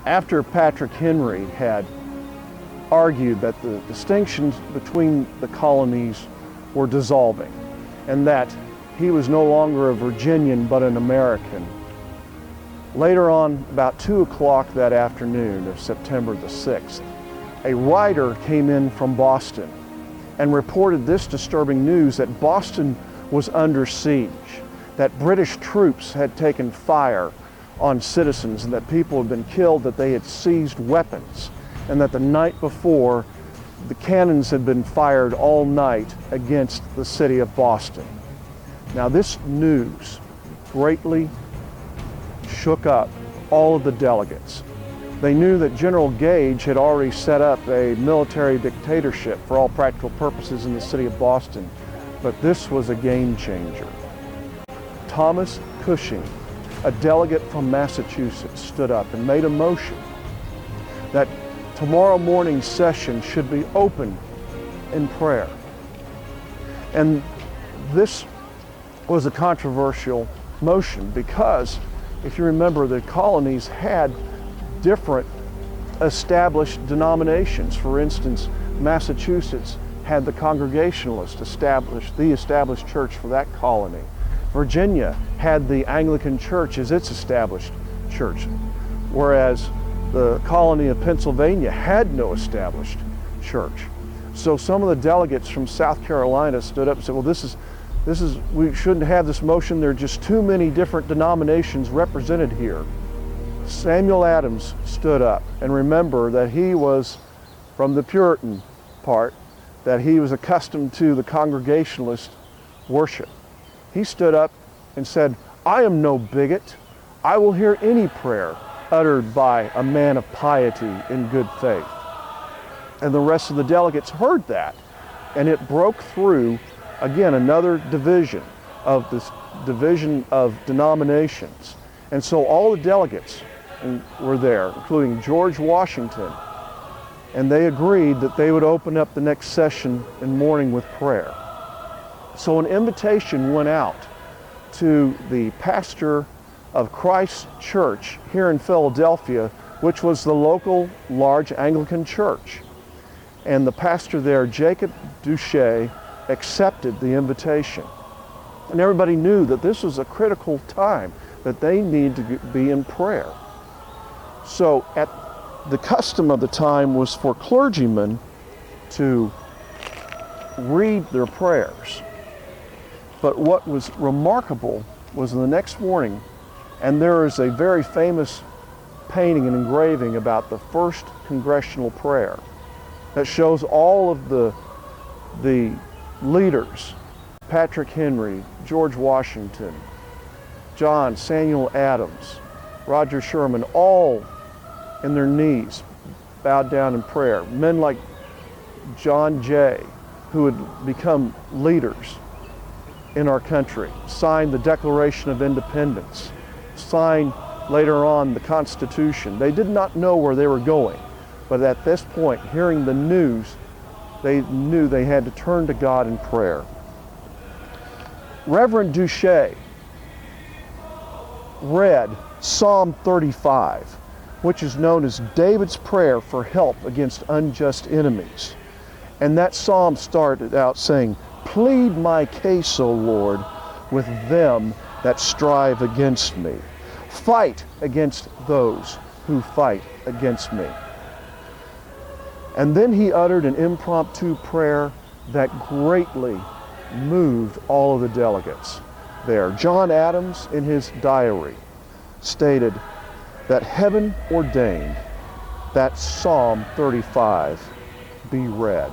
After Patrick Henry had argued that the distinctions between the colonies were dissolving and that he was no longer a Virginian but an American, later on, about 2 o'clock that afternoon of September the 6th, a writer came in from Boston and reported this disturbing news that Boston was under siege, that British troops had taken fire on citizens and that people had been killed, that they had seized weapons, and that the night before the cannons had been fired all night against the city of Boston. Now this news greatly shook up all of the delegates. They knew that General Gage had already set up a military dictatorship for all practical purposes in the city of Boston, but this was a game changer. Thomas Cushing, a delegate from Massachusetts, stood up and made a motion that tomorrow morning's session should be opened in prayer. And this was a controversial motion because, if you remember, the colonies had different established denominations. For instance, Massachusetts had the Congressionalist the established church for that colony. Virginia had the Anglican Church as its established church, whereas the colony of Pennsylvania had no established church. So some of the delegates from South Carolina stood up and said, well, we shouldn't have this motion. There are just too many different denominations represented here. Samuel Adams stood up, and remember that he was from the Puritan part, that he was accustomed to the Congregationalist worship. He stood up and said, I am no bigot. I will hear any prayer uttered by a man of piety in good faith. And the rest of the delegates heard that, and it broke through, again, another division of denominations. And so all the delegates were there, including George Washington, and they agreed that they would open up the next session in morning with prayer. So an invitation went out to the pastor of Christ Church here in Philadelphia, which was the local large Anglican church. And the pastor there, Jacob Duché, accepted the invitation. And everybody knew that this was a critical time, that they need to be in prayer. So the custom of the time was for clergymen to read their prayers. But what was remarkable was the next morning, and there is a very famous painting and engraving about the first Congressional prayer that shows all of the leaders, Patrick Henry, George Washington, John Samuel Adams, Roger Sherman, all in their knees, bowed down in prayer. Men like John Jay, who had become leaders in our country, signed the Declaration of Independence, signed later on the Constitution. They did not know where they were going, but at this point, hearing the news, they knew they had to turn to God in prayer. Reverend Duché read Psalm 35, which is known as David's prayer for help against unjust enemies. And that psalm started out saying, "Plead my case, O Lord, with them that strive against me. Fight against those who fight against me." And then he uttered an impromptu prayer that greatly moved all of the delegates there. John Adams, in his diary, stated that heaven ordained that Psalm 35 be read.